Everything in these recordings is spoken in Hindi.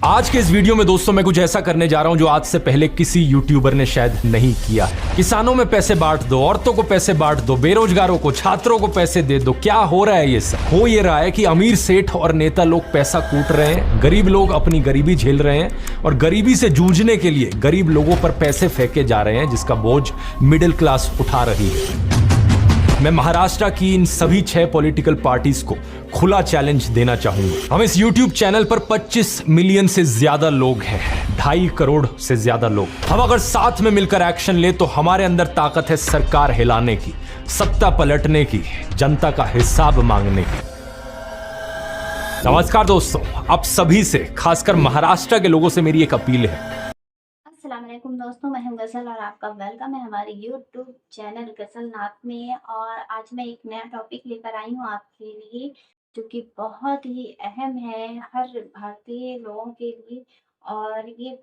आज के इस वीडियो में दोस्तों मैं कुछ ऐसा करने जा रहा हूं जो आज से पहले किसी यूट्यूबर ने शायद नहीं किया है। किसानों में पैसे बांट दो, औरतों को पैसे बांट दो, बेरोजगारों को, छात्रों को पैसे दे दो। क्या हो रहा है? ये सब हो ये रहा है कि अमीर सेठ और नेता लोग पैसा कूट रहे हैं, गरीब लोग अपनी गरीबी झेल रहे हैं और गरीबी से जूझने के लिए गरीब लोगों पर पैसे फेंके जा रहे हैं, जिसका बोझ मिडिल क्लास उठा रही है। मैं महाराष्ट्र की इन सभी 6 पॉलिटिकल पार्टीज को खुला चैलेंज देना चाहूंगा। हम इस YouTube चैनल पर 25 मिलियन से ज्यादा लोग हैं, 2.5 करोड़ से ज्यादा लोग। हम अगर साथ में मिलकर एक्शन ले तो हमारे अंदर ताकत है सरकार हिलाने की, सत्ता पलटने की, जनता का हिसाब मांगने की। नमस्कार दोस्तों, आप सभी से, खासकर महाराष्ट्र के लोगों से मेरी एक अपील है। अस्सलामुअलैकुम दोस्तों, मैं हूं गजल और आपका वेलकम है हमारे यूट्यूब चैनल गजल नाथ में। और आज मैं एक नया टॉपिक लेकर आई हूं आपके लिए, जो कि बहुत ही अहम है हर भारतीय लोगों के लिए। और ये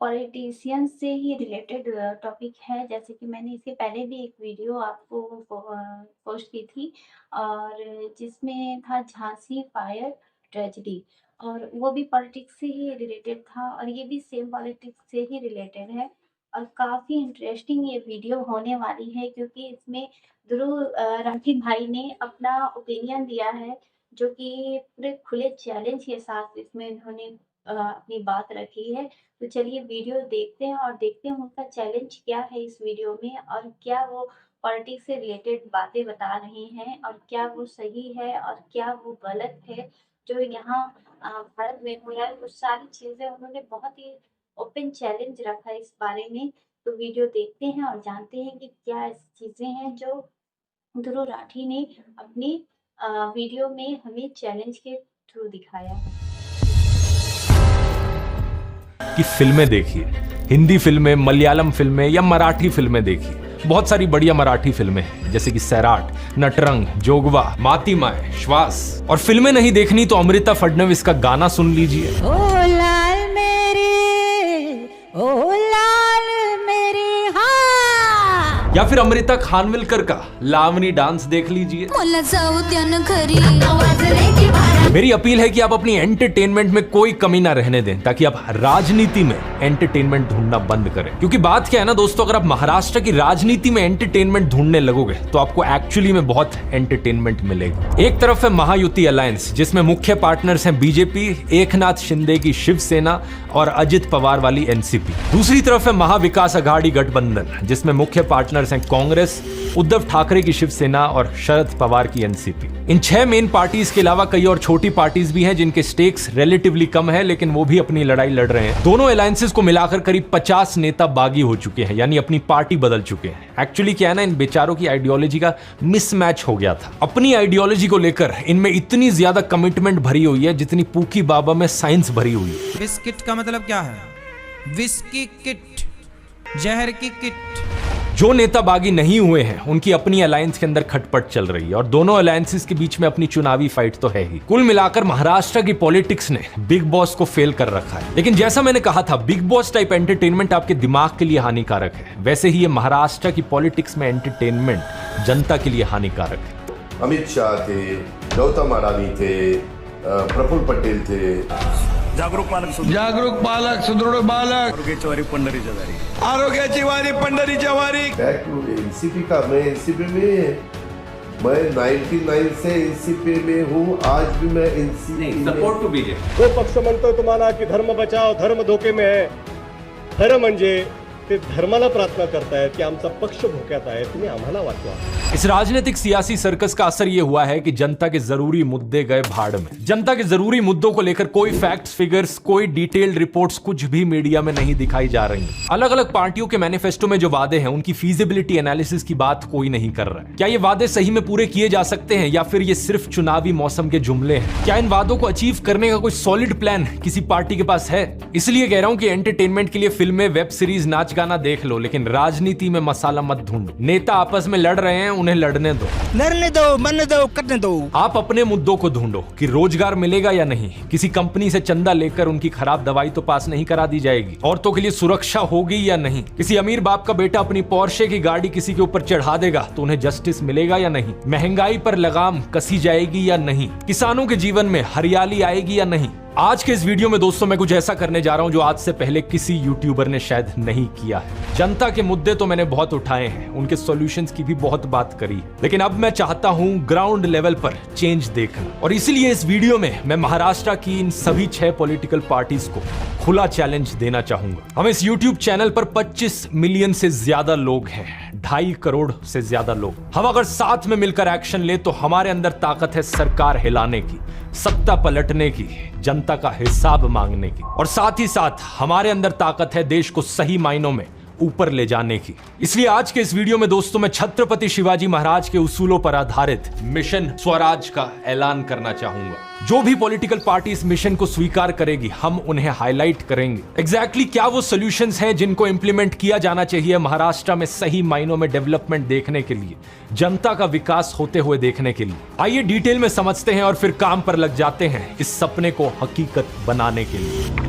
पॉलिटिशियन से ही रिलेटेड टॉपिक है। जैसे कि मैंने इसके पहले भी एक वीडियो आपको पोस्ट की थी, और जिसमें था झांसी फायर ट्रेजेडी, और वो भी पॉलिटिक्स से ही रिलेटेड था, और ये भी सेम पॉलिटिक्स से ही रिलेटेड है। और काफ़ी इंटरेस्टिंग ये वीडियो होने वाली है, क्योंकि इसमें ध्रुव राठी भाई ने अपना ओपिनियन दिया है, जो कि पूरे खुले चैलेंज के साथ इसमें उन्होंने अपनी बात रखी है। तो चलिए वीडियो देखते हैं और देखते हैं उनका चैलेंज क्या है इस वीडियो में, और क्या वो पॉलिटिक्स से रिलेटेड बातें बता रहे हैं, और क्या वो सही है और क्या वो गलत है। जो यहाँ भारत में हो रहा है, वो सारी चीज़ें उन्होंने बहुत ही ओपन चैलेंज रखा है इस बारे में। तो वीडियो देखते हैं और जानते हैं कि क्या ऐसी चीज़ें हैं जो ध्रुव राठी ने अपनी वीडियो में हमें चैलेंज के थ्रू दिखाया। कि फिल्में देखिए, हिंदी फिल्में, मलयालम फिल्में या मराठी फिल्में देखिए। बहुत सारी बढ़िया मराठी फिल्में हैं, जैसे कि सैराट, नटरंग, जोगवा, माती माय, श्वास। और फिल्में नहीं देखनी तो अमृता फडणवीस का गाना सुन लीजिए। ओ लाल मेरी हाँ। या फिर अमृता खानविलकर का लावनी डांस देख लीजिए। मेरी अपील है कि आप अपनी एंटरटेनमेंट में कोई कमी ना रहने दें, ताकि आप राजनीति में एंटरटेनमेंट ढूंढना बंद करें। क्योंकि बात क्या है ना दोस्तों, अगर आप महाराष्ट्र की राजनीति में एंटरटेनमेंट ढूंढने लगोगे तो आपको एक्चुअली में बहुत एंटरटेनमेंट मिलेगी। एक तरफ है महायुति अलायंस, जिसमें मुख्य पार्टनर्स हैं बीजेपी, एकनाथ शिंदे की शिवसेना और अजित पवार वाली एनसीपी। दूसरी तरफ है महाविकास अघाड़ी गठबंधन, जिसमें मुख्य पार्टनर्स हैं कांग्रेस, उद्धव ठाकरे की शिवसेना और शरद पवार की एनसीपी। इन 6 मेन पार्टीज के अलावा कई और छोटी पार्टीज भी हैं, जिनके स्टेक्स रिलेटिवली कम है, लेकिन वो भी अपनी लड़ाई लड़ रहे हैं। दोनों अलायंसेस को मिलाकर करीब 50 नेता बागी हो चुके हैं, यानी अपनी पार्टी बदल चुके हैं। एक्चुअली क्या है ना, इन बेचारों की आइडियोलॉजी का मिसमैच हो गया था। अपनी आइडियोलॉजी को लेकर इनमें इतनी ज्यादा कमिटमेंट भरी हुई है जितनी पूकी बाबा में साइंस भरी हुई है। बिस्किट का मतलब क्या है? विस्की किट, जहर की किट। जो नेता बागी नहीं हुए हैं उनकी अपनी अलायंस के अंदर खटपट चल रही है, और दोनों अलायंसेस के बीच में अपनी चुनावी फाइट तो है ही। कुल मिलाकर महाराष्ट्र की पॉलिटिक्स ने बिग बॉस को फेल कर रखा है। लेकिन जैसा मैंने कहा था, बिग बॉस टाइप एंटरटेनमेंट आपके दिमाग के लिए हानिकारक है, वैसे ही ये महाराष्ट्र की पॉलिटिक्स में एंटरटेनमेंट जनता के लिए हानिकारक है। अमित शाह थे, गौतम अडानी थे, प्रफुल्ल पटेल थे। जागरूक पालक सुदृढ बालक, आरोग्याची वारी पंढरीच्या वारी। बैक टू एनसीपी का, मैं एनसीपी में, मैं 99 से एनसीपी में हूँ। आज भी मैं एनसीपी सपोर्ट टू बीजेपी। तो पक्ष म्हणतो तुम्हाला की धर्म बचाव, धर्म धोके में है। खरं म्हणजे ते धर्माला प्रार्थना करतायत की आमचा पक्ष धोक्यात आहे, तुम्ही आम्हाला वाचवा। इस राजनीतिक सियासी सर्कस का असर यह हुआ है कि जनता के जरूरी मुद्दे गए भाड़ में। जनता के जरूरी मुद्दों को लेकर कोई फैक्ट्स, फिगर्स, कोई डिटेल्ड रिपोर्ट्स कुछ भी मीडिया में नहीं दिखाई जा रही है। अलग अलग पार्टियों के मैनिफेस्टो में जो वादे हैं, उनकी फीजिबिलिटी एनालिसिस की बात कोई नहीं कर रहा है। क्या ये वादे सही में पूरे किए जा सकते हैं, या फिर ये सिर्फ चुनावी मौसम के जुमले हैं? क्या इन वादों को अचीव करने का कोई सॉलिड प्लान किसी पार्टी के पास है? इसलिए कह रहा हूं कि एंटरटेनमेंट के लिए फिल्में, वेब सीरीज, नाच ठिकाना देख लो, लेकिन राजनीति में मसाला मत ढूंढो। नेता आपस में लड़ रहे हैं, उन्हें लड़ने दो, लड़ने दो, मरने दो, करने दो। आप अपने मुद्दों को ढूंढो कि रोजगार मिलेगा या नहीं, किसी कंपनी से चंदा लेकर उनकी खराब दवाई तो पास नहीं करा दी जाएगी, औरतों के लिए सुरक्षा होगी या नहीं, किसी अमीर बाप का बेटा अपनी पोर्शे की गाड़ी किसी के ऊपर चढ़ा देगा तो उन्हें जस्टिस मिलेगा या नहीं, महंगाई पर लगाम कसी जाएगी या नहीं, किसानों के जीवन में हरियाली आएगी या नहीं। आज के इस वीडियो में दोस्तों मैं कुछ ऐसा करने जा रहा हूं जो आज से पहले किसी यूट्यूबर ने शायद नहीं किया है। जनता के मुद्दे तो मैंने बहुत उठाए हैं, उनके सॉल्यूशंस की भी बहुत बात करी है, लेकिन अब मैं चाहता हूं ग्राउंड लेवल पर चेंज देखना, और इसीलिए इस वीडियो में मैं महाराष्ट्र की इन सभी 6 पॉलिटिकल पार्टीज को खुला चैलेंज देना चाहूंगा। हम इस यूट्यूब चैनल पर 25 मिलियन से ज्यादा लोग हैं, 2.5 करोड़ से ज्यादा लोग। हम अगर साथ में मिलकर एक्शन ले तो हमारे अंदर ताकत है सरकार हिलाने की, सत्ता पलटने की, जनता का हिसाब मांगने की, और साथ ही साथ हमारे अंदर ताकत है देश को सही मायनों में ऊपर ले जाने की। इसलिए आज के इस वीडियो में दोस्तों मैं छत्रपति शिवाजी महाराज के उसूलों पर आधारित मिशन स्वराज का ऐलान करना चाहूंगा। जो भी पॉलिटिकल पार्टी इस मिशन को स्वीकार करेगी, हम उन्हें हाईलाइट करेंगे एग्जैक्टली क्या वो सॉल्यूशंस हैं जिनको इंप्लीमेंट किया जाना चाहिए महाराष्ट्र में सही मायनों में डेवलपमेंट देखने के लिए, जनता का विकास होते हुए देखने के लिए। आइए डिटेल में समझते हैं और फिर काम पर लग जाते हैं इस सपने को हकीकत बनाने के लिए।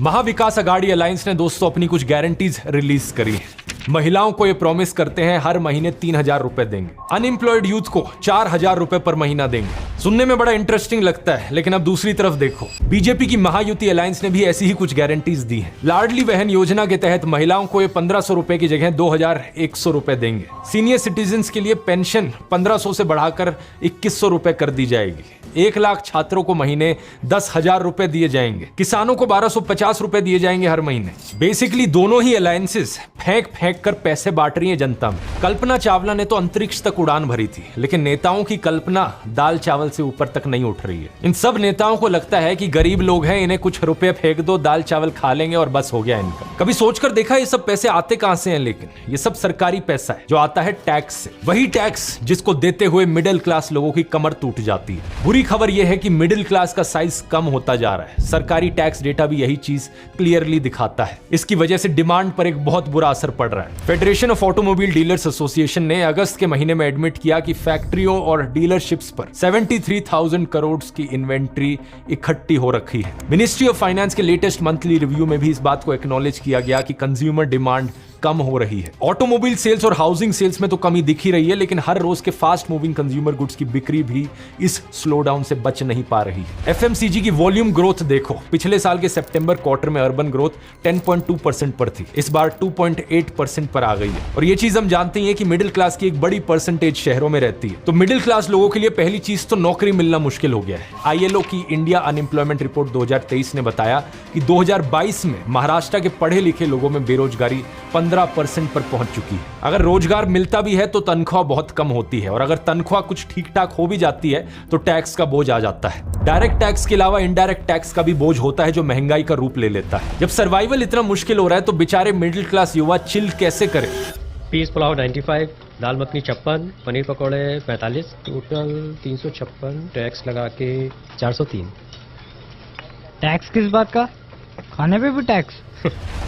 महाविकास अघाड़ी अलायंस ने दोस्तों अपनी कुछ गारंटीज रिलीज करी है। महिलाओं को ये प्रॉमिस करते हैं हर महीने 3,000 रुपए देंगे, अनएम्प्लॉयड यूथ को 4,000 रुपए पर महीना देंगे। सुनने में बड़ा इंटरेस्टिंग लगता है, लेकिन अब दूसरी तरफ देखो, बीजेपी की महायुति अलायंस ने भी ऐसी ही कुछ गारंटीज दी हैं। लाडली बहन योजना के तहत महिलाओं को ये 1,500 रुपए की जगह 2,100 रुपए देंगे। सीनियर सिटीजन के लिए पेंशन 1,500 से बढ़ाकर 2,100 रुपए कर दी जाएगी। 1 लाख छात्रों को महीने 10,000 रुपए दिए जाएंगे। किसानों को 1,250 रुपए दिए जाएंगे हर महीने। बेसिकली दोनों ही अलायंसेस फेंक कर पैसे बांट रही है जनता में। कल्पना चावला ने तो अंतरिक्ष तक उड़ान भरी थी, लेकिन नेताओं की कल्पना दाल चावल से ऊपर तक नहीं उठ रही है। इन सब नेताओं को लगता है कि गरीब लोग हैं, इन्हें कुछ रुपए फेंक दो, दाल चावल खा लेंगे और बस हो गया इनका। कभी सोचकर देखा ये सब पैसे आते कहां से हैं? लेकिन ये सब सरकारी पैसा है जो आता है टैक्स से। वही टैक्स जिसको देते हुए मिडिल क्लास लोगों की कमर टूट जाती है। बुरी खबर यह है कि मिडिल क्लास का साइज कम होता जा रहा है। सरकारी टैक्स डेटा भी यही चीज क्लियरली दिखाता है। इसकी वजह से डिमांड पर एक बहुत बुरा असर पड़ रहा है। Federation of automobile dealers association ने अगस्त के महीने में एडमिट किया कि फैक्ट्रियों और डीलरशिप्स पर 73,000 करोड़ की इन्वेंट्री इकट्ठी हो रखी है। मिनिस्ट्री ऑफ फाइनेंस के लेटेस्ट मंथली रिव्यू में भी इस बात को एक्नॉलेज किया गया कि कंज्यूमर डिमांड कम हो रही है। ऑटोमोबाइल सेल्स और हाउसिंग सेल्स में तो कमी दिख ही रही है, लेकिन हर रोज के फास्ट मूविंग कंज्यूमर गुड्स की बिक्री भी इस स्लो डाउन से बच नहीं पा रही है। एफएमसीजी की वॉल्यूम ग्रोथ देखो, पिछले साल के सितंबर क्वार्टर में अर्बन ग्रोथ 10.2% पर थी, इस बार 2.8% पर आ गई है। और ये चीज हम जानते हैं कि मिडिल क्लास की एक बड़ी परसेंटेज शहरों में रहती है, तो मिडिल क्लास लोगों के लिए पहली चीज तो नौकरी मिलना मुश्किल हो गया है। आईएलओ की इंडिया अनएम्प्लॉयमेंट रिपोर्ट 2023 ने बताया कि 2022 में महाराष्ट्र के पढ़े लिखे लोगों में बेरोजगारी 15% पर पहुंच चुकी है। अगर रोजगार मिलता भी है तो तनख्वाह बहुत कम होती है, और अगर तनख्वाह कुछ ठीक ठाक हो भी जाती है तो टैक्स का बोझ आ जाता है। डायरेक्ट टैक्स के अलावा इनडायरेक्ट टैक्स का भी बोझ होता है जो महंगाई का रूप ले लेता है। जब सर्वाइवल इतना मुश्किल हो रहा है तो बेचारे मिडिल क्लास युवा चिल कैसे करें? पीस पुलाव 95, दाल मखनी 56, पनीर पकौड़े 45, टोटल 356, टैक्स लगा के 403। टैक्स किस बात का? खाने पे भी टैक्स?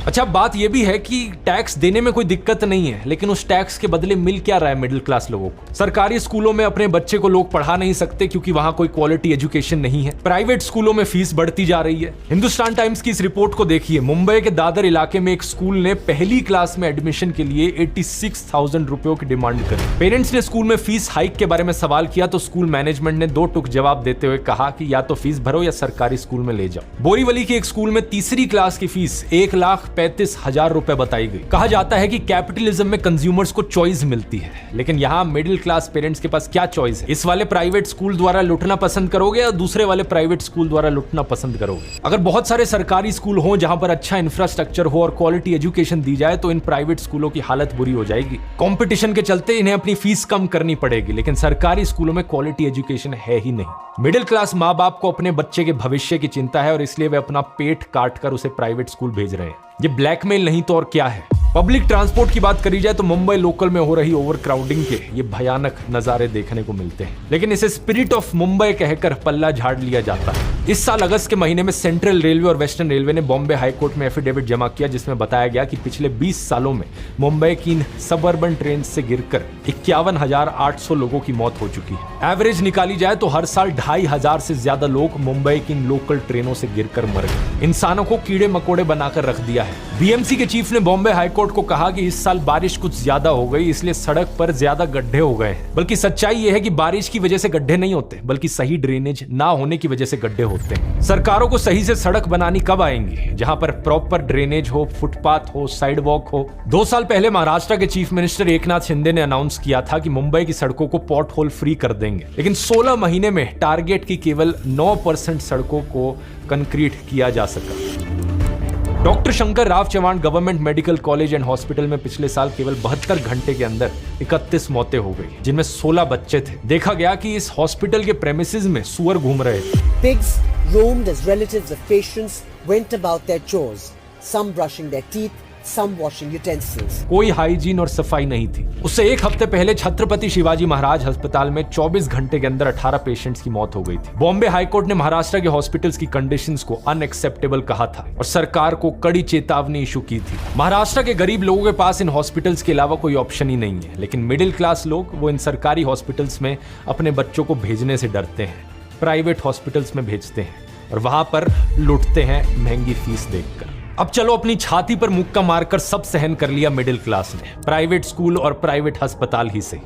अच्छा, बात यह भी है कि टैक्स देने में कोई दिक्कत नहीं है, लेकिन उस टैक्स के बदले मिल क्या रहा है मिडिल क्लास लोगों को? सरकारी स्कूलों में अपने बच्चे को लोग पढ़ा नहीं सकते क्योंकि वहां कोई क्वालिटी एजुकेशन नहीं है। प्राइवेट स्कूलों में फीस बढ़ती जा रही है। हिंदुस्तान टाइम्स की इस रिपोर्ट को देखिए, मुंबई के दादर इलाके में एक स्कूल ने पहली क्लास में एडमिशन के लिए 86,000 रुपयों की डिमांड करी। पेरेंट्स ने स्कूल में फीस हाइक के बारे में सवाल किया तो स्कूल मैनेजमेंट ने 2 टूक जवाब देते हुए कहा कि या तो फीस भरो या सरकारी स्कूल में ले जाओ। बोरीवली के एक स्कूल में तीसरी क्लास की फीस 1,35,000 रुपए बताई गई। कहा जाता है कि कैपिटलिज्म में कंज्यूमर्स को चॉइस मिलती है, लेकिन यहाँ मिडिल क्लास पेरेंट्स के पास क्या चॉइस है? इस वाले प्राइवेट स्कूल द्वारा लुटना पसंद करोगे या दूसरे वाले प्राइवेट स्कूल द्वारा लुटना पसंद करोगे? अगर बहुत सारे सरकारी स्कूल हो जहां पर अच्छा इंफ्रास्ट्रक्चर हो और क्वालिटी एजुकेशन दी जाए तो इन प्राइवेट स्कूलों की हालत बुरी हो जाएगी। कंपटीशन के चलते इन्हें अपनी फीस कम करनी पड़ेगी, लेकिन सरकारी स्कूलों में क्वालिटी एजुकेशन है ही नहीं। मिडिल क्लास माँ बाप को अपने बच्चे के भविष्य की चिंता है और इसलिए वे अपना पेट काट कर उसे प्राइवेट स्कूल भेज रहे हैं। ये ब्लैकमेल नहीं तो और क्या है? पब्लिक ट्रांसपोर्ट की बात करी जाए तो मुंबई लोकल में हो रही ओवरक्राउडिंग के ये भयानक नजारे देखने को मिलते हैं, लेकिन इसे स्पिरिट ऑफ मुंबई कहकर पल्ला झाड़ लिया जाता है। इस साल अगस्त के महीने में सेंट्रल रेलवे और वेस्टर्न रेलवे ने बॉम्बे हाईकोर्ट में एफिडेविट जमा किया, जिसमें बताया गया कि पिछले 20 सालों में मुंबई की इन सबअर्बन ट्रेन से गिरकर 51,800 लोगों की मौत हो चुकी है। एवरेज निकाली जाए तो हर साल 2,500 से ज्यादा लोग मुंबई की इन लोकल ट्रेनों से गिरकर मर गए। इंसानों को कीड़े मकोड़े बनाकर रख दिया है। बीएमसी के चीफ ने बॉम्बे हाईकोर्ट को कहा कि इस साल बारिश कुछ ज्यादा हो गई, इसलिए सड़क पर ज्यादा गड्ढे हो गए हैं। बल्कि सच्चाई यह है कि बारिश की वजह से गड्ढे नहीं होते, बल्कि सही ड्रेनेज ना होने की वजह से गड्ढे होते हैं। सरकारों को सही से सड़क बनानी कब आएंगी, जहां पर प्रॉपर ड्रेनेज हो, फुटपाथ हो, साइड वॉक हो। 2 साल पहले महाराष्ट्र के चीफ मिनिस्टर एकनाथ शिंदे ने अनाउंस किया था कि मुंबई की सड़कों को पॉट होल फ्री कर देंगे, लेकिन 16 महीने में टारगेट की केवल 9% सड़कों को कंक्रीट किया जा सका। Doctor Shankar Rao Chavan government medical college and hospital में पिछले साल केवल 72 घंटे के अंदर 31 मौतें हो गई, जिनमें 16 बच्चे थे। देखा गया कि इस हॉस्पिटल के प्रेमिसेस में सुअर घूम रहे थे। Pigs roamed as relatives of patients went about their chores, some brushing their teeth, some washing utensils. कोई हाइजीन और सफाई नहीं थी। उससे एक हफ्ते पहले छत्रपति शिवाजी महाराज अस्पताल में 24 घंटे के अंदर 18 पेशेंट्स की मौत हो गई थी। बॉम्बे हाईकोर्ट ने महाराष्ट्र के हॉस्पिटल्स की कंडीशंस को अनएक्सेप्टेबल कहा था और सरकार को कड़ी चेतावनी इशू की थी। महाराष्ट्र के गरीब लोगों के पास इन हॉस्पिटल्स के अलावा कोई ऑप्शन ही नहीं है, लेकिन मिडिल क्लास लोग वो इन सरकारी हॉस्पिटल्स में अपने बच्चों को भेजने से डरते हैं, प्राइवेट हॉस्पिटल्स में भेजते हैं और वहां पर लुटते हैं महंगी फीस देखकर। अब चलो, अपनी छाती पर मुक्का मारकर सब सहन कर लिया मिडिल क्लास ने, प्राइवेट स्कूल और प्राइवेट अस्पताल ही से,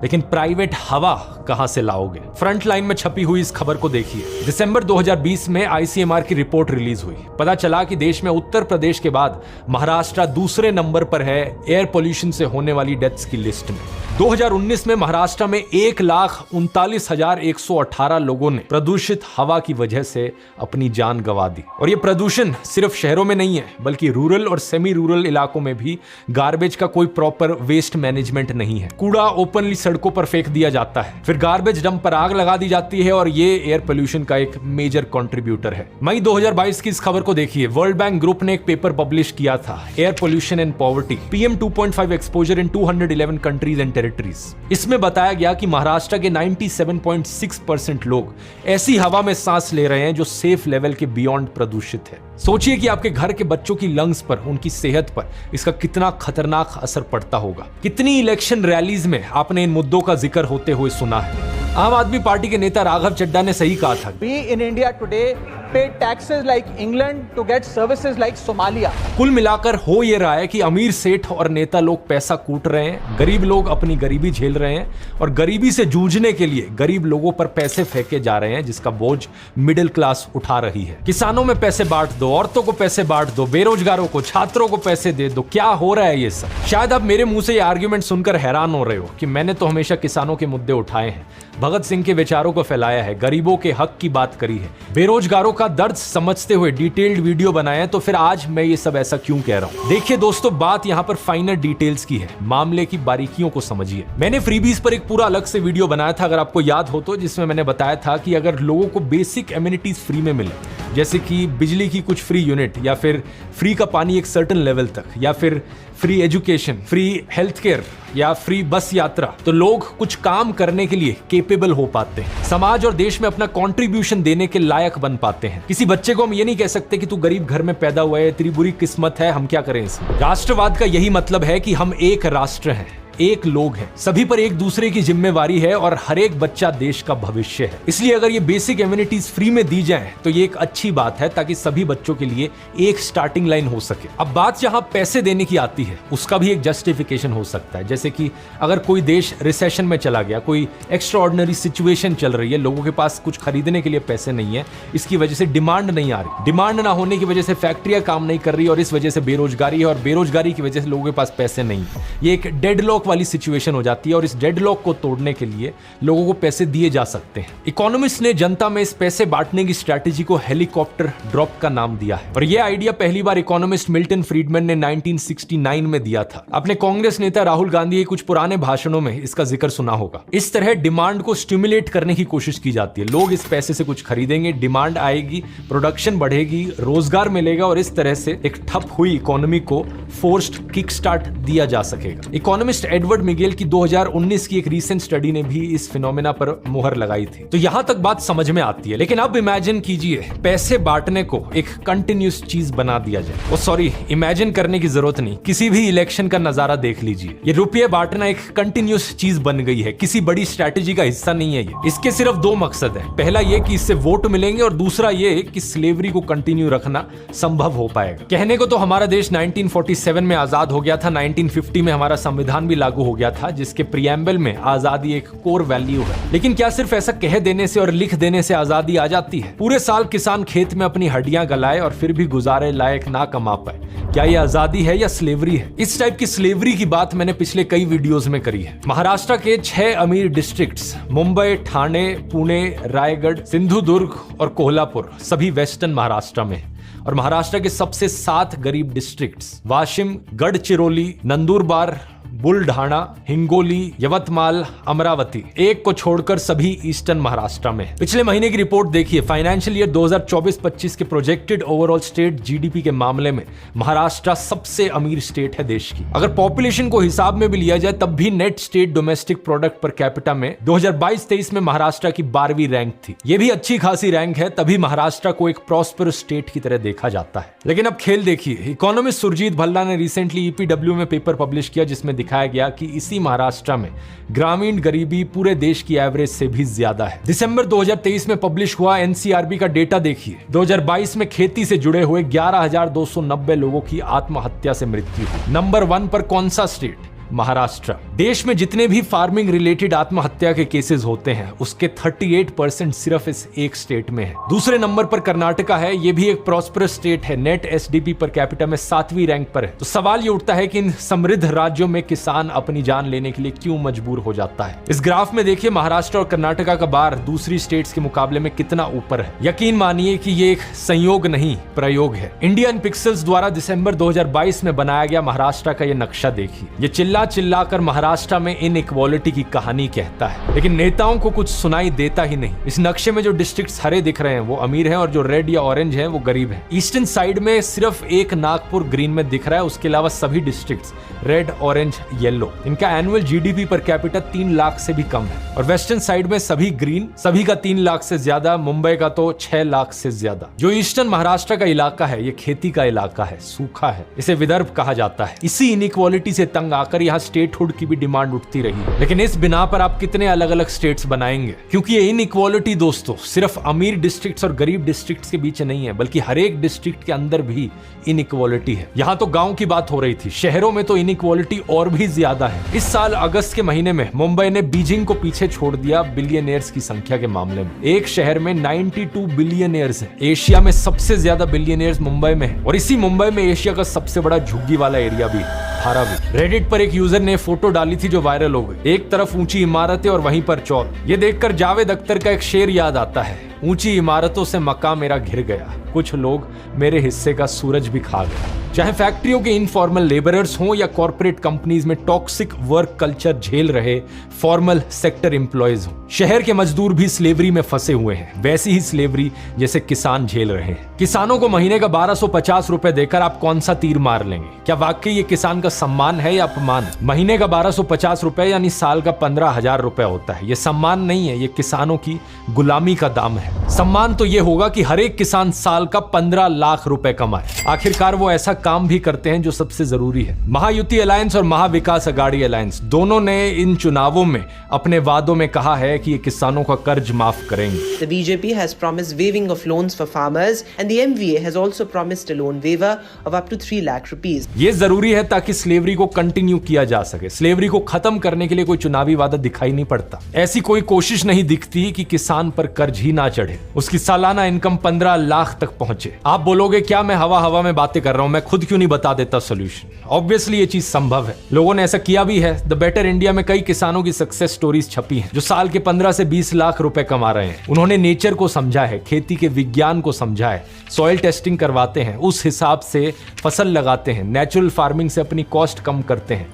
लेकिन प्राइवेट हवा कहां से लाओगे? फ्रंट लाइन में छपी हुई इस खबर को देखिए। दिसंबर 2020 में आईसीएमआर की रिपोर्ट रिलीज हुई। पता चला कि देश में उत्तर प्रदेश के बाद महाराष्ट्र दूसरे नंबर पर है एयर पोल्यूशन से होने वाली डेथ्स की लिस्ट में। 2019 में महाराष्ट्र में 1,39,118 लोगों ने प्रदूषित हवा की वजह से अपनी जान गंवा दी। और ये प्रदूषण सिर्फ शहरों में नहीं है, बल्कि रूरल और सेमी रूरल इलाकों में भी गार्बेज का कोई प्रॉपर वेस्ट मैनेजमेंट नहीं है। कूड़ा ओपनली सड़कों पर फेंक दिया जाता है, फिर गार्बेज डंप पर आग लगा दी जाती है और ये एयर पोल्यूशन का एक मेजर कंट्रीब्यूटर है। मई 2022 की इस खबर को देखिए। वर्ल्ड बैंक ग्रुप ने एक पेपर पब्लिश किया था, air pollution and poverty, PM 2.5 exposure in 211 countries and territories. इसमें बताया गया कि महाराष्ट्र के 97.6% लोग ऐसी हवा में सांस ले रहे हैं जो सेफ लेवल के बियॉन्ड प्रदूषित है। सोचिए कि आपके घर के बच्चों की लंग्स पर, उनकी सेहत पर इसका कितना खतरनाक असर पड़ता होगा। कितनी इलेक्शन रैलीज में आपने इन मुद्दों का जिक्र होते हुए सुना है। आम आदमी पार्टी के नेता राघव चड्ढा ने सही कहा था, We in India today pay taxes like England to get services like Somalia. कुल मिलाकर हो ये रहा है कि अमीर सेठ और नेता लोग पैसा कूट रहे हैं, गरीब लोग अपनी गरीबी झेल रहे हैं और गरीबी से जूझने के लिए गरीब लोगों पर पैसे फेंके जा रहे हैं, जिसका बोझ मिडिल क्लास उठा रही है। किसानों में पैसे बांट दो, औरतों को पैसे बांट दो, बेरोजगारों को, छात्रों को पैसे दे दो। क्या हो रहा है ये सब? शायद आप मेरे मुंह से ये आर्ग्यूमेंट सुनकर हैरान हो रहे हो कि मैंने तो हमेशा किसानों के मुद्दे उठाए हैं, भगत सिंह के विचारों को फैलाया है, गरीबों के हक की बात करी है, बेरोजगारों का दर्द समझते हुए डिटेल्ड वीडियो बनाया है, तो फिर आज मैं ये सब ऐसा क्यों कह रहा हूं? देखिए दोस्तों, बात यहाँ पर फाइनल डिटेल्स की है, मामले की बारीकियों को समझिए। मैंने फ्रीबीज पर एक पूरा अलग से वीडियो बनाया था, अगर आपको याद हो तो, जिसमें मैंने बताया था कि अगर लोगों को बेसिक एमिनिटीज फ्री में मिले, जैसे कि बिजली की कुछ फ्री यूनिट, या फिर फ्री का पानी एक सर्टेन लेवल तक, या फिर free education, free health care, या फ्री बस यात्रा, तो लोग कुछ काम करने के लिए केपेबल हो पाते हैं, समाज और देश में अपना कंट्रीब्यूशन देने के लायक बन पाते हैं। किसी बच्चे को हम ये नहीं कह सकते कि तू गरीब घर में पैदा हुआ है, तेरी बुरी किस्मत है, हम क्या करें इसमें। राष्ट्रवाद का यही मतलब है कि हम एक राष्ट्र हैं, एक लोग हैं, सभी पर एक दूसरे की जिम्मेवारी है और हर एक बच्चा देश का भविष्य है। इसलिए अगर ये बेसिक एमिनिटीज फ्री में दी जाएं तो ये एक अच्छी बात है, ताकि सभी बच्चों के लिए एक स्टार्टिंग लाइन हो सके। अब बात जहां पैसे देने की आती है, उसका भी एक जस्टिफिकेशन हो सकता है, जैसे कि अगर कोई देश रिसेशन में चला गया, कोई एक्स्ट्राऑर्डिनरी सिचुएशन चल रही है, लोगों के पास कुछ खरीदने के लिए पैसे नहीं है, इसकी वजह से डिमांड नहीं आ रही, डिमांड ना होने की वजह से फैक्ट्रियां काम नहीं कर रही और इस वजह से बेरोजगारी है, और बेरोजगारी की वजह से लोगों के पास पैसे नहीं है। ये एक डेडलॉक वाली सिचुएशन हो जाती है और इस डेडलॉक को तोड़ने के लिए लोगों को पैसे दिए जा सकते हैं। इकोनॉमिस्ट ने जनता में इस पैसे बांटने की स्ट्रैटेजी को हेलीकॉप्टर ड्रॉप का नाम दिया है और यह आइडिया पहली बार इकोनॉमिस्ट मिल्टन फ्रीडमैन ने 1969 में दिया था। अपने कांग्रेस नेता राहुल गांधी के कुछ पुराने भाषणों में इसका जिक्र सुना होगा। इस तरह डिमांड को स्टिमुलेट करने की कोशिश की जाती है। लोग इस पैसे से कुछ खरीदेंगे, डिमांड आएगी, प्रोडक्शन बढ़ेगी, रोजगार मिलेगा और इस तरह से एक ठप हुई इकोनॉमी को फोर्स्ड किक स्टार्ट दिया जा सकेगा। इकोनॉमिस्ट एडवर्ड मिगेल की 2019 की एक रीसेंट स्टडी ने भी इस फिनोमेना पर मुहर लगाई थी। तो यहां तक बात समझ में आती है, लेकिन अब इमेजिन कीजिए पैसे बांटने को एक कंटिन्यूस चीज बना दिया जाए। सॉरी, इमेजिन करने की जरूरत नहीं, किसी भी इलेक्शन का नजारा देख लीजिए। ये रुपये बांटना एक कंटिन्यूस चीज बन गई है, किसी बड़ी स्ट्रैटेजी का हिस्सा नहीं है ये। इसके सिर्फ दो मकसद है, पहला ये कि इससे वोट मिलेंगे और दूसरा ये कि स्लेवरी को कंटिन्यू रखना संभव हो पाएगा। कहने को तो हमारा देश 1947 में आजाद हो गया था, 1950 में हमारा संविधान भी लागू हो गया था, जिसके प्रियम्बल में आजादी एक कोर वैल्यू है। लेकिन क्या सिर्फ ऐसा कह देने से और लिख देने से आजादी आ जाती है? पूरे साल किसान खेत में अपनी हड्डियां गलाए और फिर भी गुजारे लायक ना कमा पाए, क्या यह आजादी है या स्लेवरी है? इस टाइप की स्लेवरी की बात मैंने पिछले कई वीडियोस में करी है। महाराष्ट्र के 6 अमीर डिस्ट्रिक्ट्स मुंबई, ठाणे, पुणे, रायगढ़, सिंधुदुर्ग और कोल्हापुर सभी वेस्टर्न महाराष्ट्र में, और महाराष्ट्र के सबसे 7 गरीब डिस्ट्रिक्ट्स वाशिम, गढ़चिरोली, नंदुरबार, बुलढाणा, हिंगोली, यवतमाल, अमरावती, एक को छोड़कर सभी ईस्टर्न महाराष्ट्र में। पिछले महीने की रिपोर्ट देखिए, फाइनेंशियल ईयर 2024-25 के प्रोजेक्टेड ओवरऑल स्टेट जीडीपी के मामले में महाराष्ट्र सबसे अमीर स्टेट है देश की। अगर पॉपुलेशन को हिसाब में भी लिया जाए तब भी net state domestic product per capita में 2022-23 में महाराष्ट्र की 12वीं रैंक थी। यह भी अच्छी खासी रैंक है, तभी महाराष्ट्र को एक प्रॉस्परस स्टेट की तरह देखा जाता है। लेकिन अब खेल देखिए, इकोनॉमिस्ट सुरजीत भल्ला ने रिसेंटली ईपीडब्ल्यू में पेपर पब्लिश किया जिसमें दिखाया गया कि इसी महाराष्ट्र में ग्रामीण गरीबी पूरे देश की एवरेज से भी ज्यादा है। दिसंबर 2023 में पब्लिश हुआ एनसीआरबी का डेटा देखिए, 2022 में खेती से जुड़े हुए 11,290 लोगों की आत्महत्या से मृत्यु हुई। नंबर 1 पर कौन सा स्टेट? महाराष्ट्र। देश में जितने भी फार्मिंग रिलेटेड आत्महत्या के केसेस होते हैं उसके 38% सिर्फ इस एक स्टेट में है। दूसरे नंबर पर कर्नाटका है, ये भी एक प्रॉस्परस स्टेट है, नेट एसडीपी पर कैपिटा में 7वीं रैंक पर है। तो सवाल ये उठता है कि इन समृद्ध राज्यों में किसान अपनी जान लेने के लिए क्यों मजबूर हो जाता है? इस ग्राफ में देखिए महाराष्ट्र और कर्नाटका का बार दूसरी स्टेट्स के मुकाबले में कितना ऊपर है। यकीन मानिए कि ये एक संयोग नहीं प्रयोग है। इंडियन पिक्सल्स द्वारा दिसंबर 2022 में बनाया गया महाराष्ट्र का ये नक्शा देखिए, ये चिल्लाकर महाराष्ट्र में इनइक्वालिटी की कहानी कहता है, लेकिन नेताओं को कुछ सुनाई देता ही नहीं। इस नक्शे में जो डिस्ट्रिक्ट्स हरे दिख रहे हैं वो अमीर हैं और जो रेड या ऑरेंज हैं वो गरीब हैं। ईस्टर्न साइड में सिर्फ एक नागपुर ग्रीन में दिख रहा है, उसके अलावा सभी डिस्ट्रिक्ट्स रेड, ऑरेंज, येलो। इनका annual GDP per capita 3 lakh से भी कम है। और वेस्टर्न साइड में सभी ग्रीन, सभी का 3 लाख से ज्यादा, मुंबई का तो 6 लाख से ज्यादा। जो ईस्टर्न महाराष्ट्र का इलाका है ये खेती का इलाका है, सूखा है, इसे विदर्भ कहा जाता है। इसी इनइक्वालिटी से तंग आकर यहाँ स्टेटहुड की भी डिमांड उठती रही। लेकिन इस बिना पर आप कितने अलग अलग स्टेट्स बनाएंगे? क्योंकि ये इनइक्वालिटी दोस्तों सिर्फ अमीर डिस्ट्रिक्ट्स और गरीब डिस्ट्रिक्ट्स के बीच नहीं है, बल्कि हर एक डिस्ट्रिक्ट के अंदर भी इनइक्वालिटी है। यहाँ तो गांव की बात हो रही थी, शहरों में तो इनइक्वालिटी और भी ज्यादा है। इस साल अगस्त के महीने में मुंबई ने बीजिंग को पीछे छोड़ दिया बिलियनियर्स की संख्या के मामले में। एक शहर में 92 बिलियनियर्स हैं। एशिया में सबसे ज्यादा बिलियनियर्स मुंबई में है और इसी मुंबई में एशिया का सबसे बड़ा झुग्गी वाला एरिया भी है, धारावी। रेडिट पर एक यूजर ने फोटो डाली थी जो वायरल हो गई। एक तरफ ऊंची इमारतें और वहीं पर चौल। ये देखकर जावेद अख्तर का एक शेर याद आता है, ऊंची इमारतों से मकान मेरा घिर गया, कुछ लोग मेरे हिस्से का सूरज भी खा गए। चाहे फैक्ट्रियों के इनफॉर्मल लेबरर्स हों या कॉर्पोरेट कंपनीज में टॉक्सिक वर्क कल्चर झेल रहे फॉर्मल सेक्टर एम्प्लॉयज हों, शहर के मजदूर भी स्लेवरी में फंसे हुए हैं, वैसी ही स्लेवरी जैसे किसान झेल रहे हैं। किसानों को महीने का 1250 रुपए देकर आप कौन सा तीर मार लेंगे? क्या वाकई ये किसान का सम्मान है या अपमान? महीने का 1250 रुपए यानी साल का 15,000 रुपए होता है। ये सम्मान नहीं है, ये किसानों की गुलामी का दाम है। सम्मान तो ये होगा कि हर एक किसान साल का 15 लाख रुपए कमाए। आखिरकार वो ऐसा काम भी करते हैं जो सबसे जरूरी है। महायुति अलायंस और महाविकास अघाड़ी अलायंस दोनों ने इन चुनावों में अपने वादों में कहा है कि ये किसानों का कर्ज माफ करेंगे। The BJP has promised waiving of loans for farmers and the MVA has also promised a loan waiver of up to 3 lakh rupees. ये जरूरी है ताकि स्लेवरी को कंटिन्यू किया जा सके। स्लेवरी को खत्म करने के लिए कोई चुनावी वादा दिखाई नहीं पड़ता। ऐसी कोई कोशिश नहीं दिखती कि किसान पर कर्ज ही ना चढ़े, उसकी सालाना इनकम 15 लाख तक पहुंचे। आप बोलोगे क्या मैं हवा हवा में बातें कर रहा हूं, मैं खुद क्यों नहीं बता देता सोल्यूशन। ऑब्वियसली ये चीज संभव है, लोगों ने ऐसा किया भी है। द बेटर इंडिया में कई किसानों की सक्सेस स्टोरीज छपी हैं जो साल के 15 से 20 लाख रुपए कमा रहे हैं। उन्होंने नेचर को समझा है, खेती के विज्ञान को समझा है, सॉइल टेस्टिंग करवाते हैं, उस हिसाब से फसल लगाते हैं, नेचुरल फार्मिंग से अपनी कॉस्ट कम करते हैं,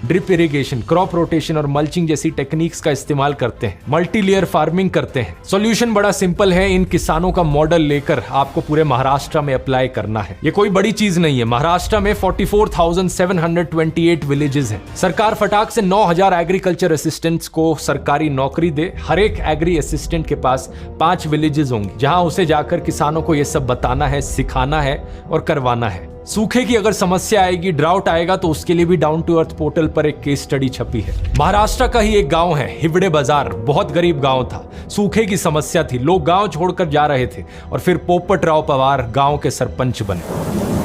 ड्रिप इरिगेशन, क्रॉप रोटेशन और मल्चिंग जैसी टेक्निक्स का इस्तेमाल करते हैं, मल्टी लेयर फार्मिंग करते हैं। सॉल्यूशन बड़ा सिंपल है, इन किसानों का मॉडल लेकर आपको पूरे महाराष्ट्र में अप्लाई करना है। ये कोई बड़ी चीज नहीं है। महाराष्ट्र में 44,728 विलेजेस हैं। सरकार फटाक से 9,000 एग्रीकल्चर असिस्टेंट्स को सरकारी नौकरी दे। हर एक एग्री असिस्टेंट के पास 5 विलेजेस होंगे जहां उसे जाकर किसानों को ये सब बताना है, सिखाना है और करवाना है। सूखे की अगर समस्या आएगी, ड्राउट आएगा, तो उसके लिए भी डाउन टू अर्थ पोर्टल पर एक केस स्टडी छपी है। महाराष्ट्र का ही एक गांव है हिवड़े बाजार, बहुत गरीब गांव था, सूखे की समस्या थी, लोग गांव छोड़कर जा रहे थे और फिर पोपटराव पवार गांव के सरपंच बने।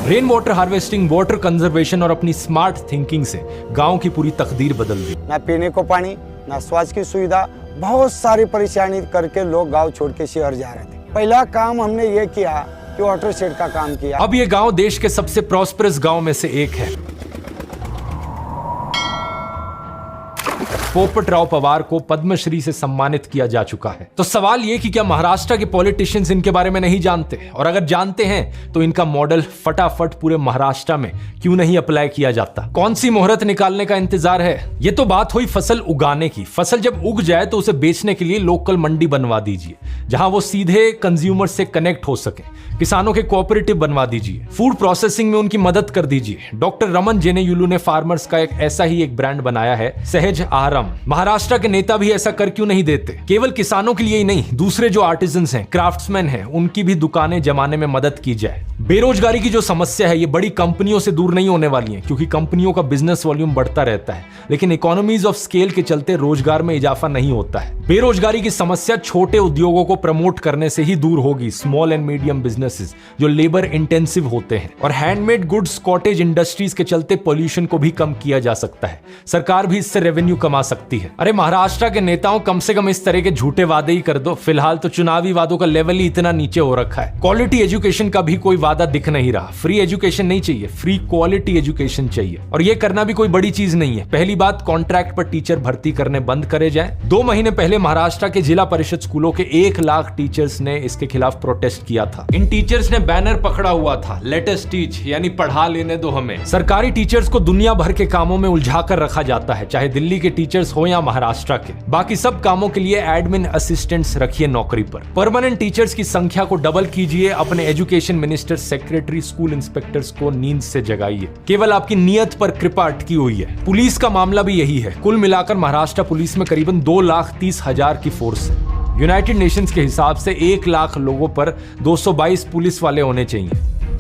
Rain water harvesting, water conservation और अपनी स्मार्ट थिंकिंग से गांव की पूरी तकदीर बदल दी। ना पीने को पानी, ना स्वास्थ्य की सुविधा, बहुत सारी परेशानी करके लोग गाँव छोड़ के शहर जा रहे थे। पहला काम हमने ये किया कि वाटर शेड का काम किया। अब ये गांव देश के सबसे प्रॉस्परस गांव में से एक है। पोपटराव पवार को पद्मश्री से सम्मानित किया जा चुका है। तो सवाल ये कि क्या महाराष्ट्र के पॉलिटिशियंस इनके बारे में नहीं जानते, और अगर जानते हैं तो इनका मॉडल फटाफट पूरे महाराष्ट्र में क्यों नहीं अप्लाई किया जाता? कौन सी मुहूर्त निकालने का इंतजार है? ये तो बात हुई फसल उगाने की। फसल जब उग जाए तो उसे बेचने के लिए लोकल मंडी बनवा दीजिए जहां वो सीधे कंज्यूमर से कनेक्ट हो सके। किसानों के कोऑपरेटिव बनवा दीजिए, फूड प्रोसेसिंग में उनकी मदद कर दीजिए। डॉक्टर रमन जेनेयुलू ने फार्मर्स का ऐसा ही एक ब्रांड बनाया है, सहज आहारम। महाराष्ट्र के नेता भी ऐसा कर क्यों नहीं देते? केवल किसानों के लिए ही नहीं, दूसरे जो आर्टिजन्स हैं, क्राफ्ट्समैन हैं, उनकी भी दुकानें जमाने में मदद की जाए। बेरोजगारी की जो समस्या है ये बड़ी कंपनियों से दूर नहीं होने वाली है, क्योंकि कंपनियों का बिजनेस वॉल्यूम बढ़ता रहता है, लेकिन इकोनॉमीज ऑफ स्केल के चलते रोजगार में इजाफा नहीं होता है। बेरोजगारी की समस्या छोटे उद्योगों को प्रमोट करने से ही दूर होगी, स्मॉल एंड मीडियम बिजनेसेस जो लेबर इंटेंसिव होते हैं। और हैंडमेड गुड्स, कॉटेज इंडस्ट्रीज के चलते पोल्यूशन को भी कम किया जा सकता है। सरकार भी इससे रेवेन्यू कमा सकती है। अरे महाराष्ट्र के नेताओं, कम से कम इस तरह के झूठे वादे ही कर दो। फिलहाल तो चुनावी वादों का लेवल ही इतना नीचे हो रखा है। क्वालिटी एजुकेशन का भी कोई वादा दिख नहीं रहा। फ्री एजुकेशन नहीं चाहिए, फ्री क्वालिटी एजुकेशन चाहिए, और ये करना भी कोई बड़ी चीज नहीं है। पहली बात, कॉन्ट्रैक्ट पर टीचर भर्ती करने बंद करे जाए। 2 महीने पहले महाराष्ट्र के जिला परिषद स्कूलों के 1 लाख टीचर्स ने इसके खिलाफ प्रोटेस्ट किया था। इन टीचर्स ने बैनर पकड़ा हुआ था, लेट अस टीच, यानी पढ़ा लेने दो हमें। सरकारी टीचर्स को दुनिया भर के कामों में उलझा कर रखा जाता है, चाहे दिल्ली के टीचर्स हो या महाराष्ट्र के। बाकी सब कामों के लिए एडमिन असिस्टेंट्स रखिए नौकरी पर। परमानेंट टीचर्स की संख्या को डबल कीजिए। अपने education minister, secretary, school inspectors को नींद से जगाइए। केवल आपकी नियत पर कृपा अटकी हुई है। पुलिस का मामला भी यही है। कुल मिलाकर महाराष्ट्र पुलिस में करीबन 2,30,000 की फोर्स है। यूनाइटेड नेशंस के हिसाब से 1 लाख लोगों पर 222 पुलिस वाले होने चाहिए।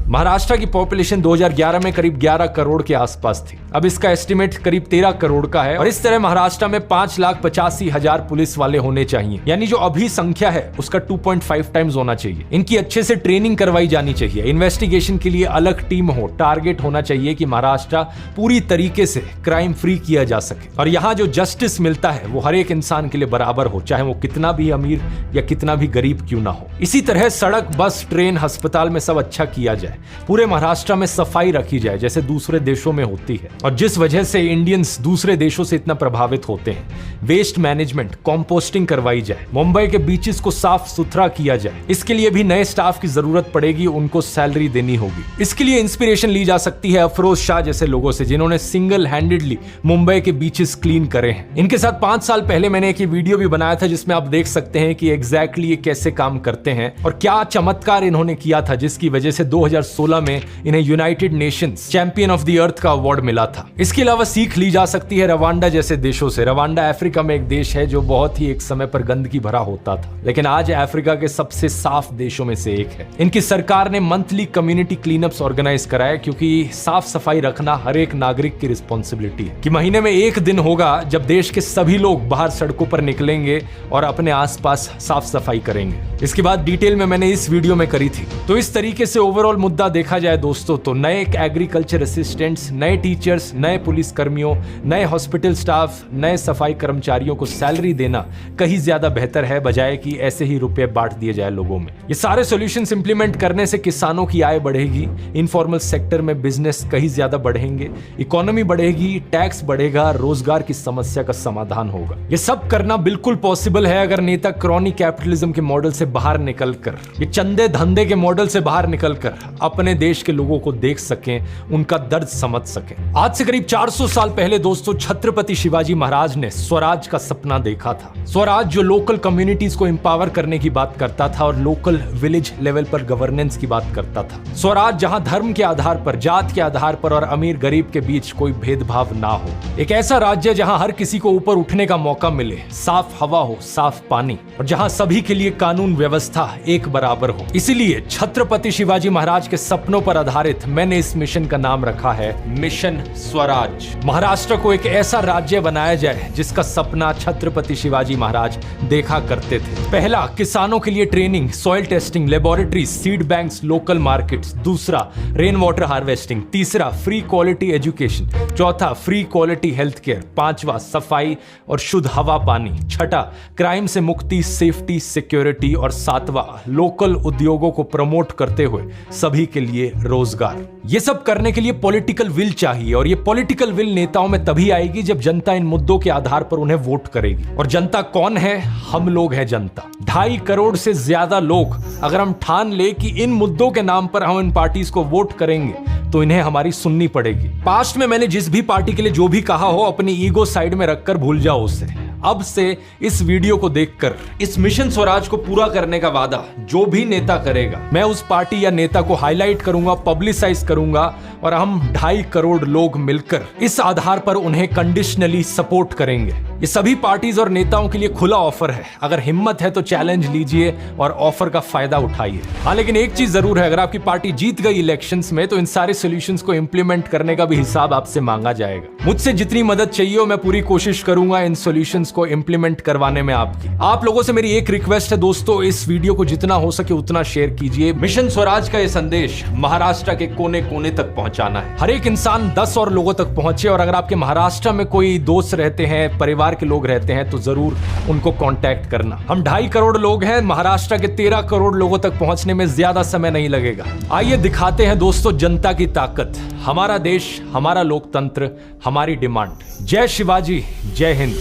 महाराष्ट्र की पॉपुलेशन 2011 में करीब 11 करोड़ के आसपास थी। अब इसका एस्टिमेट करीब 13 करोड़ का है, और इस तरह महाराष्ट्र में 5,85,000 पुलिस वाले होने चाहिए, यानी जो अभी संख्या है उसका 2.5 टाइम्स होना चाहिए। इनकी अच्छे से ट्रेनिंग करवाई जानी चाहिए। इन्वेस्टिगेशन के लिए अलग टीम हो। टारगेट होना चाहिए कि महाराष्ट्र पूरी तरीके से क्राइम फ्री किया जा सके, और यहाँ जो जस्टिस मिलता है वो हर एक इंसान के लिए बराबर हो, चाहे वो कितना भी अमीर या कितना भी गरीब क्यों ना हो। इसी तरह सड़क, बस, ट्रेन, अस्पताल में सब अच्छा किया जाए। पूरे महाराष्ट्र में सफाई रखी जाए जैसे दूसरे देशों में होती है, और जिस वजह से इंडियंस दूसरे देशों से इतना प्रभावित होते हैं। वेस्ट मैनेजमेंट, कंपोस्टिंग करवाई जाए। मुंबई के बीचेस को साफ सुथरा किया जाए। इसके लिए भी नए स्टाफ की जरूरत पड़ेगी, उनको सैलरी देनी होगी। इसके लिए इंस्पिरेशन ली जा सकती है अफरोज शाह जैसे लोगों से, जिन्होंने सिंगल हैंडेडली मुंबई के बीचेस क्लीन करे हैं। इनके साथ 5 साल पहले मैंने एक वीडियो भी बनाया था जिसमें आप देख सकते हैं कि एग्जैक्टली ये कैसे काम करते हैं और क्या चमत्कार इन्होंने किया था, जिसकी वजह से 2016 में इन्हें United Nations champion of the earth का अवार्ड मिला था। इसके अलावा सीख ली जा सकती है रवांडा जैसे देशों से। रवांडा अफ्रीका में एक देश है जो बहुत ही एक समय पर गंदगी भरा होता था, लेकिन आज अफ्रीका के सबसे साफ देशों में से एक है। इनकी सरकार ने मंथली कम्युनिटी क्लीनअप्स ऑर्गेनाइज कराए, क्योंकि साफ सफाई रखना हर एक नागरिक की रिस्पॉन्सिबिलिटी है। कि महीने में एक दिन होगा जब देश के सभी लोग बाहर सड़कों पर निकलेंगे और अपने आसपास साफ सफाई करेंगे। इसकी बात डिटेल में मैंने इस वीडियो में करी थी। तो इस तरीके से ओवरऑल मुद्दा मुद्दा देखा जाए दोस्तों तो नए एग्रीकल्चर असिस्टेंट्स, नए टीचर्स, नए पुलिस कर्मियों, नए हॉस्पिटल स्टाफ, नए सफाई कर्मचारियों को सैलरी देना कहीं ज्यादा बेहतर है बजाय कि ऐसे ही रुपए बांट दिए जाए लोगों में। ये सारे सॉल्यूशंस इंप्लीमेंट करने से किसानों की आय बढ़ेगी, इनफॉर्मल सेक्टर में बिजनेस कहीं ज्यादा बढ़ेंगे, इकोनॉमी बढ़ेगी, टैक्स बढ़ेगा, रोजगार की समस्या का समाधान होगा। ये सब करना बिल्कुल पॉसिबल है अगर नेता क्रॉनी कैपिटलिज्म के मॉडल से बाहर निकलकर, ये चंदे धंधे के मॉडल से बाहर निकलकर अपने देश के लोगों को देख सकें, उनका दर्द समझ सकें। आज से करीब 400 साल पहले दोस्तों छत्रपति शिवाजी महाराज ने स्वराज का सपना देखा था। स्वराज जो लोकल कम्युनिटीज को एम्पावर करने की बात करता था और लोकल विलेज लेवल पर गवर्नेंस की बात करता था। स्वराज जहां धर्म के आधार पर, जात के आधार पर और अमीर गरीब के बीच कोई भेदभाव ना हो। एक ऐसा राज्य जहां हर किसी को ऊपर उठने का मौका मिले, साफ हवा हो, साफ पानी, और जहां सभी के लिए कानून व्यवस्था एक बराबर हो। इसीलिए छत्रपति शिवाजी महाराज के सपनों पर आधारित मैंने इस मिशन का नाम रखा है मिशन स्वराज। महाराष्ट्र को एक ऐसा राज्य बनाया जाए जिसका सपना छत्रपति शिवाजी महाराज देखा करते थे। पहला, किसानों के लिए training, soil testing, laboratories, seed banks, local markets. दूसरा, रेन वाटर हार्वेस्टिंग। तीसरा, फ्री क्वालिटी एजुकेशन। चौथा, फ्री क्वालिटी हेल्थ केयर। पांचवा, सफाई और शुद्ध हवा पानी। छठा, क्राइम से मुक्ति, सेफ्टी, सिक्योरिटी। और सातवां, लोकल उद्योगों को प्रमोट करते हुए सभी के लिए रोजगार। ये सब करने के लिए पॉलिटिकल विल चाहिए, और ये पॉलिटिकल विल नेताओं में तभी आएगी जब जनता इन मुद्दों के आधार पर उन्हें वोट करेगी। और जनता कौन है? हम लोग हैं जनता। 2.5 करोड़ से ज्यादा लोग अगर हम ठान ले कि इन मुद्दों के नाम पर हम इन पार्टीज को वोट करेंगे तो इन्हें हमारी सुननी पड़ेगी। पास्ट में मैंने जिस भी पार्टी के लिए जो भी कहा हो, अपनी ईगो साइड में रखकर भूल जाओ उसे। अब से इस वीडियो को देखकर इस मिशन स्वराज को पूरा करने का वादा जो भी नेता करेगा, मैं उस पार्टी या नेता को हाईलाइट करूंगा, पब्लिसाइज करूंगा, और हम 2.5 करोड़ लोग मिलकर इस आधार पर उन्हें कंडीशनली सपोर्ट करेंगे। ये सभी पार्टीज और नेताओं के लिए खुला ऑफर है। अगर हिम्मत है तो चैलेंज लीजिए और ऑफर का फायदा उठाइए। हाँ, लेकिन एक चीज जरूर है, अगर आपकी पार्टी जीत गई इलेक्शंस में तो इन सारे सॉल्यूशंस को इंप्लीमेंट करने का भी हिसाब आपसे मांगा जाएगा। मुझसे जितनी मदद चाहिए मैं पूरी कोशिश करूंगा इन सॉल्यूशंस को इंप्लीमेंट करवाने में आपकी। आप लोगों से मेरी एक रिक्वेस्ट है दोस्तों, इस वीडियो को जितना हो सके उतना शेयर कीजिए। मिशन स्वराज का ये संदेश महाराष्ट्र के कोने कोने तक पहुंचाना है। हर एक इंसान 10 और लोगों तक पहुंचे, और अगर आपके महाराष्ट्र में कोई दोस्त रहते हैं, परिवार के लोग रहते हैं, तो जरूर उनको कांटेक्ट करना। हम 2.5 करोड़ लोग हैं, महाराष्ट्र के 13 करोड़ लोगों तक पहुंचने में ज्यादा समय नहीं लगेगा। आइए दिखाते हैं दोस्तों जनता की ताकत, हमारा देश, हमारा लोकतंत्र, हमारी डिमांड। जय शिवाजी, जय हिंद।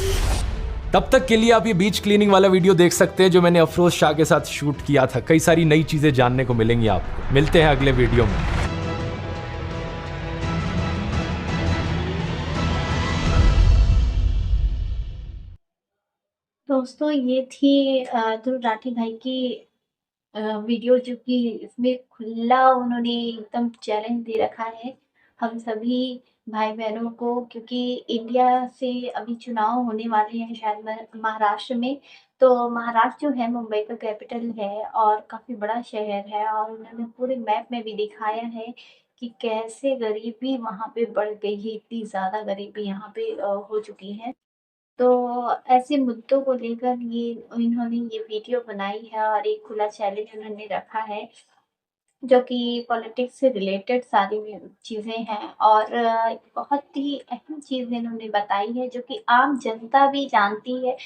तब तक के लिए आप ये बीच क्लीनिंग वाला वीडियो देख सकते हैं जो मैंने अफरोज शाह के साथ शूट किया था। कई सारी नई चीजें जानने को मिलेंगी आपको। मिलते हैं अगले वीडियो में। दोस्तों, ये थी ध्रुव राठी भाई की वीडियो, जो कि इसमें खुला उन्होंने एकदम चैलेंज दे रखा है हम सभी भाई बहनों को, क्योंकि इंडिया से अभी चुनाव होने वाले हैं शायद महाराष्ट्र में। तो महाराष्ट्र जो है मुंबई का कैपिटल है और काफ़ी बड़ा शहर है, और उन्होंने पूरे मैप में भी दिखाया है कि कैसे गरीबी वहाँ पे बढ़ गई है, इतनी ज़्यादा गरीबी यहाँ पे हो चुकी है। तो ऐसे मुद्दों को लेकर ये इन्होंने ये वीडियो बनाई है, और एक खुला चैलेंज उन्होंने रखा है जो कि पॉलिटिक्स से रिलेटेड सारी चीज़ें हैं, और बहुत ही अहम चीज़ इन्होंने बताई है जो कि आम जनता भी जानती है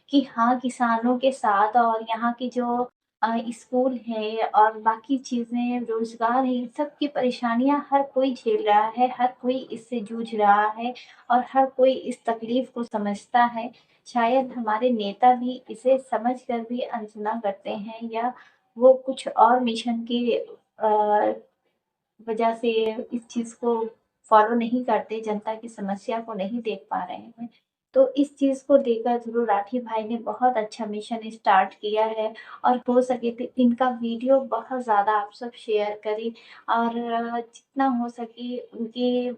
कि हाँ, किसानों के साथ और यहाँ की जो स्कूल है और बाकी चीज़ें, रोज़गार है, इन सब की परेशानियाँ हर कोई झेल रहा है, हर कोई इससे जूझ रहा है, और हर कोई इस तकलीफ़ को समझता है। शायद हमारे नेता भी इसे समझकर भी अनसुना करते हैं, या वो कुछ और मिशन के वजह से इस चीज़ को फॉलो नहीं करते, जनता की समस्या को नहीं देख पा रहे हैं। तो इस चीज़ को लेकर ध्रुव राठी भाई ने बहुत अच्छा मिशन स्टार्ट किया है, और हो सके तो इनका वीडियो बहुत ज़्यादा आप सब शेयर करें, और जितना हो सके उनके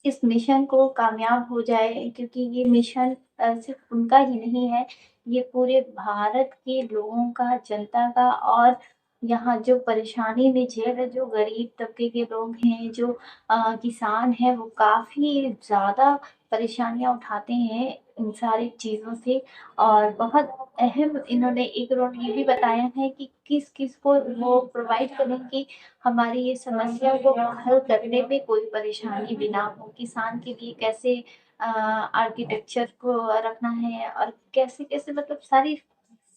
इस मिशन को कामयाब हो जाए, क्योंकि ये मिशन सिर्फ उनका ही नहीं है, ये पूरे भारत के लोगों का, जनता का, और यहाँ जो परेशानी में झेल रहे जो गरीब तबके के लोग हैं, जो किसान हैं, वो काफ़ी ज़्यादा परेशानियाँ उठाते हैं इन सारी चीज़ों से। और बहुत अहम इन्होंने एक रोल ये भी बताया है कि किस-किस को वो प्रोवाइड करें कि हमारी ये समस्या को हल करने में कोई परेशानी भी ना हो। किसान के लिए कैसे आर्किटेक्चर को रखना है और कैसे-कैसे मतलब सारी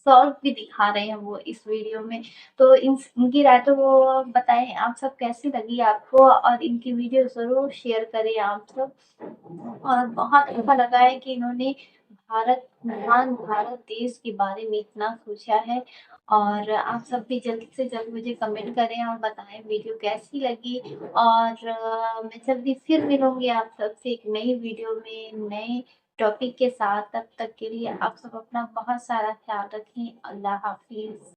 सॉल्व भी दिखा रहे हैं वो इस वीडियो में। तो इनकी राय तो वो बताएँ आप सब कैसी लगी आपको, और इनकी वीडियो ज़रूर शेयर करें आप सब। और बहुत अच्छा लगा है कि इन्होंने महान भारत देश के बारे में इतना सोचा है। और आप सब भी जल्द से जल्द मुझे कमेंट करें और बताएं वीडियो कैसी लगी। और मैं जल्दी फिर मिलूंगी आप सबसे एक नई वीडियो में नए टॉपिक के साथ। तब तक के लिए आप सब अपना बहुत सारा ख्याल रखें। अल्लाह हाफिज।